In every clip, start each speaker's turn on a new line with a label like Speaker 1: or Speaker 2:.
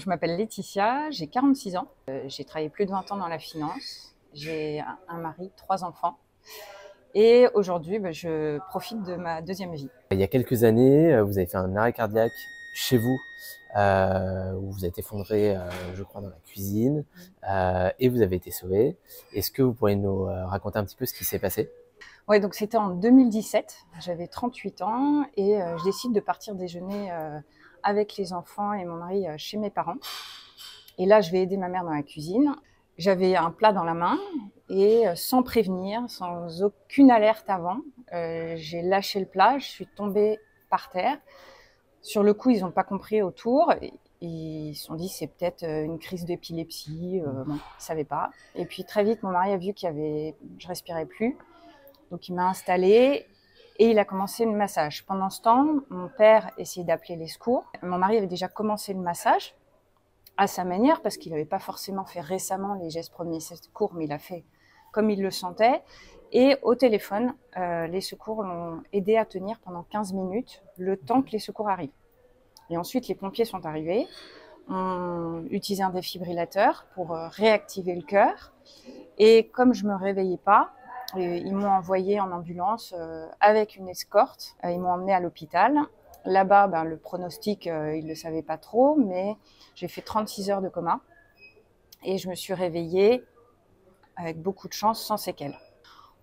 Speaker 1: Je m'appelle Laetitia, j'ai 46 ans. J'ai travaillé plus de 20 ans dans la finance. J'ai un mari, 3 enfants. Et aujourd'hui, je profite de ma deuxième vie.
Speaker 2: Il y a quelques années, vous avez fait un arrêt cardiaque chez vous, où vous êtes effondré, je crois, dans la cuisine, et vous avez été sauvé. Est-ce que vous pourriez nous raconter un petit peu ce qui s'est passé?
Speaker 1: Ouais, donc c'était en 2017, j'avais 38 ans et je décide de partir déjeuner avec les enfants et mon mari chez mes parents. Et là, je vais aider ma mère dans la cuisine. J'avais un plat dans la main et sans prévenir, sans aucune alerte avant, j'ai lâché le plat, je suis tombée par terre. Sur le coup, ils n'ont pas compris autour. Ils se sont dit c'est peut-être une crise d'épilepsie, bon, ils ne savaient pas. Et puis très vite, mon mari a vu je respirais plus. Donc il m'a installée et il a commencé le massage. Pendant ce temps, mon père essayait d'appeler les secours. Mon mari avait déjà commencé le massage à sa manière, parce qu'il n'avait pas forcément fait récemment les gestes premiers secours, mais il a fait comme il le sentait. Et au téléphone, les secours l'ont aidé à tenir pendant 15 minutes, le temps que les secours arrivent. Et ensuite, les pompiers sont arrivés, ont utilisé un défibrillateur pour réactiver le cœur. Et comme je ne me réveillais pas, ils m'ont envoyé en ambulance avec une escorte. Ils m'ont emmené à l'hôpital. Là-bas, le pronostic, ils ne le savaient pas trop, mais j'ai fait 36 heures de coma et je me suis réveillée avec beaucoup de chance, sans séquelles.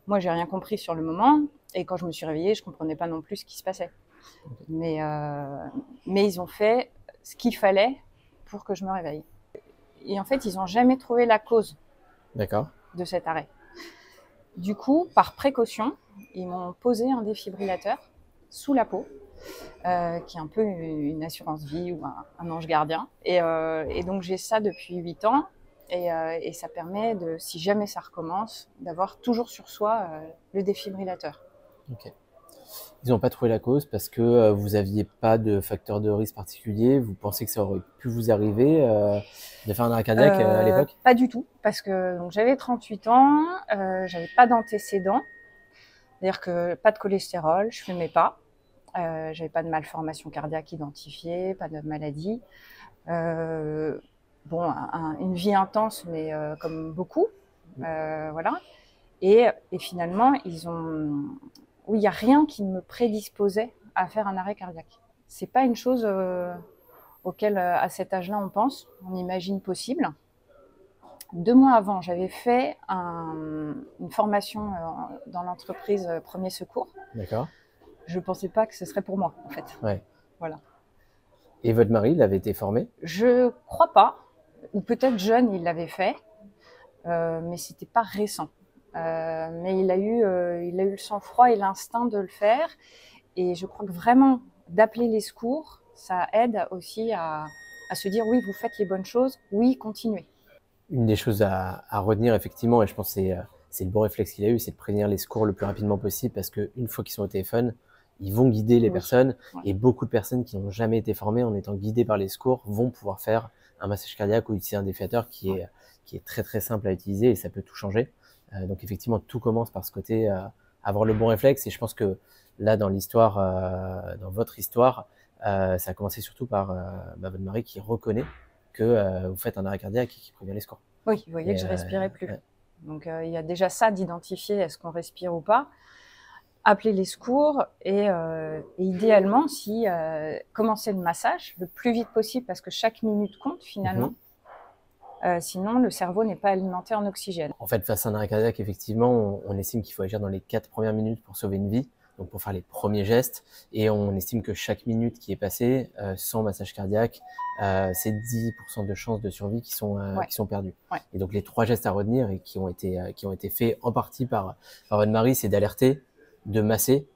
Speaker 1: Moi, j'ai rien compris sur le moment et quand je me suis réveillée, je ne comprenais pas non plus ce qui se passait. Mais ils ont fait ce qu'il fallait pour que je me réveille. Et en fait, ils n'ont jamais trouvé la cause de cet arrêt. Du coup, par précaution, ils m'ont posé un défibrillateur sous la peau, qui est un peu une assurance vie ou un ange gardien. Et donc j'ai ça depuis 8 ans et ça permet, si jamais ça recommence, d'avoir toujours sur soi le défibrillateur.
Speaker 2: Okay. Ils n'ont pas trouvé la cause parce que vous n'aviez pas de facteur de risque particulier. Vous pensez que ça aurait pu vous arriver de faire un arrêt cardiaque à l'époque?
Speaker 1: Pas du tout, parce que donc, j'avais 38 ans, j'avais pas d'antécédents, c'est-à-dire que pas de cholestérol, je fumais pas. J'avais pas de malformation cardiaque identifiée, pas de maladie. Une vie intense, mais comme beaucoup, voilà. Et finalement, il n'y a rien qui me prédisposait à faire un arrêt cardiaque. C'est pas une chose auquel, à cet âge-là, on pense, on imagine possible. 2 mois avant, j'avais fait une formation dans l'entreprise Premier Secours.
Speaker 2: D'accord.
Speaker 1: Je ne pensais pas que ce serait pour moi, en fait.
Speaker 2: Ouais.
Speaker 1: Voilà.
Speaker 2: Et votre mari, il avait été formé?
Speaker 1: Je crois pas, ou peut-être jeune, il l'avait fait, mais c'était pas récent. Mais il a eu le sang-froid et l'instinct de le faire, et je crois que vraiment d'appeler les secours, ça aide aussi à se dire oui, vous faites les bonnes choses, oui, continuez.
Speaker 2: Une des choses à retenir effectivement, et je pense que c'est le bon réflexe qu'il a eu, c'est de prévenir les secours le plus rapidement possible, parce qu'une fois qu'ils sont au téléphone, ils vont guider les personnes, et beaucoup de personnes qui n'ont jamais été formées en étant guidées par les secours vont pouvoir faire un massage cardiaque ou utiliser un défibrillateur qui est très très simple à utiliser, et ça peut tout changer. Donc effectivement, tout commence par ce côté, avoir le bon réflexe, et je pense que là, dans l'histoire, dans votre histoire, ça a commencé surtout par votre mari qui reconnaît que vous faites un arrêt cardiaque et qui prévient les secours.
Speaker 1: Oui, vous voyez que je respirais plus. Ouais. Donc il y a déjà ça d'identifier est-ce qu'on respire ou pas. Appeler les secours et idéalement, si commencer le massage le plus vite possible, parce que chaque minute compte finalement. Sinon, le cerveau n'est pas alimenté en oxygène.
Speaker 2: En fait, face à un arrêt cardiaque, effectivement, on estime qu'il faut agir dans les 4 premières minutes pour sauver une vie, donc pour faire les premiers gestes, et on estime que chaque minute qui est passée sans massage cardiaque, c'est 10% de chances de survie qui sont perdues. Ouais. Et donc les 3 gestes à retenir et qui ont été faits en partie par votre mari, c'est d'alerter, de masser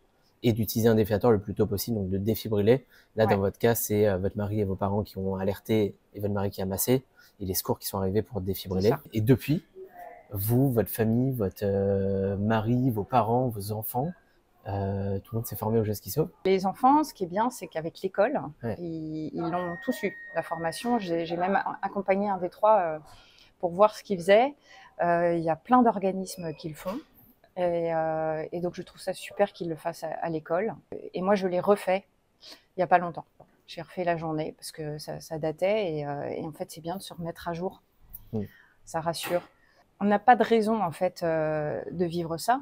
Speaker 2: et d'utiliser un défibrillateur le plus tôt possible, donc de défibriller. Là, dans votre cas, c'est votre mari et vos parents qui ont alerté et votre mari qui a massé, et les secours qui sont arrivés pour défibriller. Et depuis, vous, votre famille, votre mari, vos parents, vos enfants, tout le monde s'est formé aux gestes qui sauvent.
Speaker 1: Les enfants, ce qui est bien, c'est qu'avec l'école, ils l'ont tous eu, la formation. J'ai même accompagné un des 3 pour voir ce qu'ils faisaient. Il y a plein d'organismes qui le font. Et donc, je trouve ça super qu'ils le fassent à l'école. Et moi, je l'ai refait il n'y a pas longtemps. J'ai refait la journée parce que ça datait et en fait, c'est bien de se remettre à jour.
Speaker 2: Mm.
Speaker 1: Ça rassure. On n'a pas de raison, en fait, de vivre ça.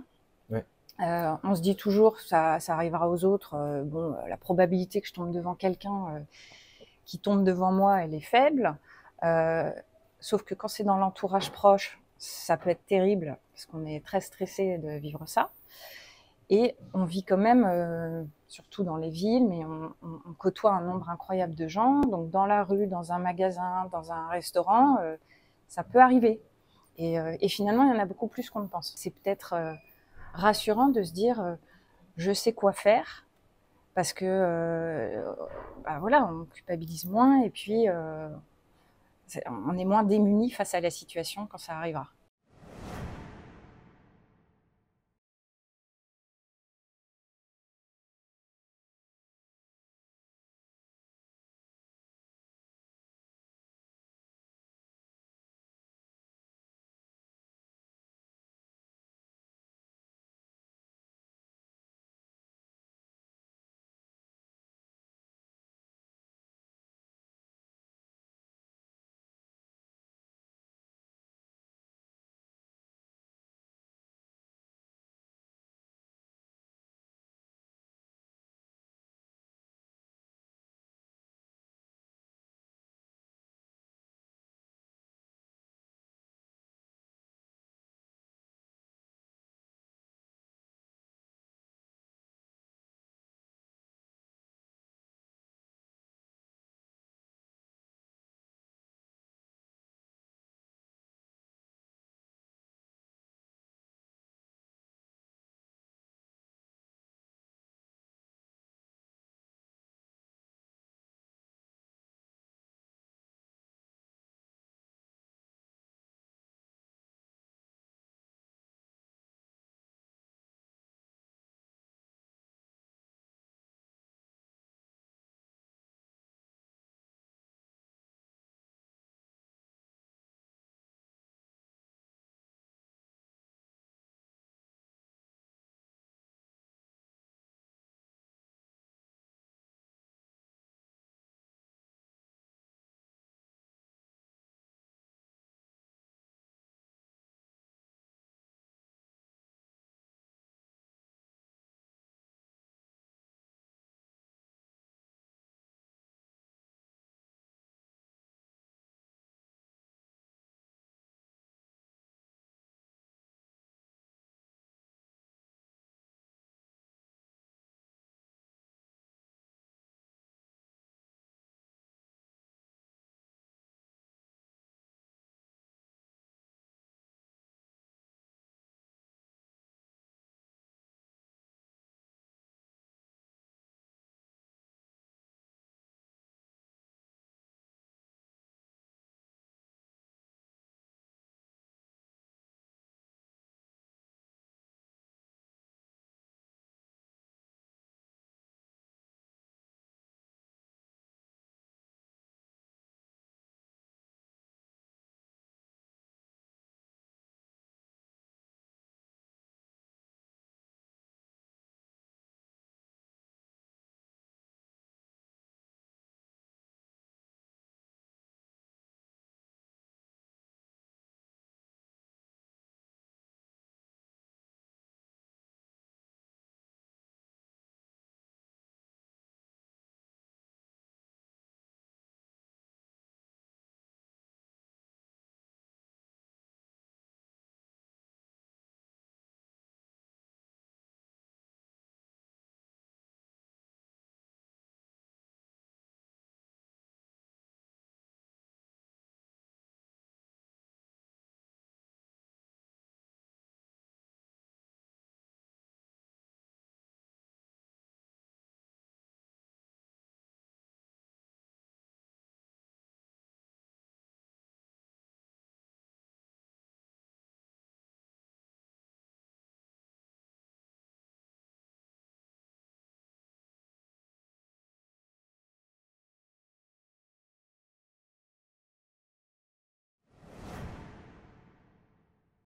Speaker 2: Ouais.
Speaker 1: On se dit toujours, ça arrivera aux autres. Bon, la probabilité que je tombe devant quelqu'un qui tombe devant moi, elle est faible. Sauf que quand c'est dans l'entourage proche, ça peut être terrible parce qu'on est très stressé de vivre ça. Et on vit quand même, surtout dans les villes, mais on côtoie un nombre incroyable de gens. Donc dans la rue, dans un magasin, dans un restaurant, ça peut arriver. Et finalement, il y en a beaucoup plus qu'on ne pense. C'est peut-être rassurant de se dire, je sais quoi faire, parce que bah voilà, on culpabilise moins et puis on est moins démuni face à la situation quand ça arrivera.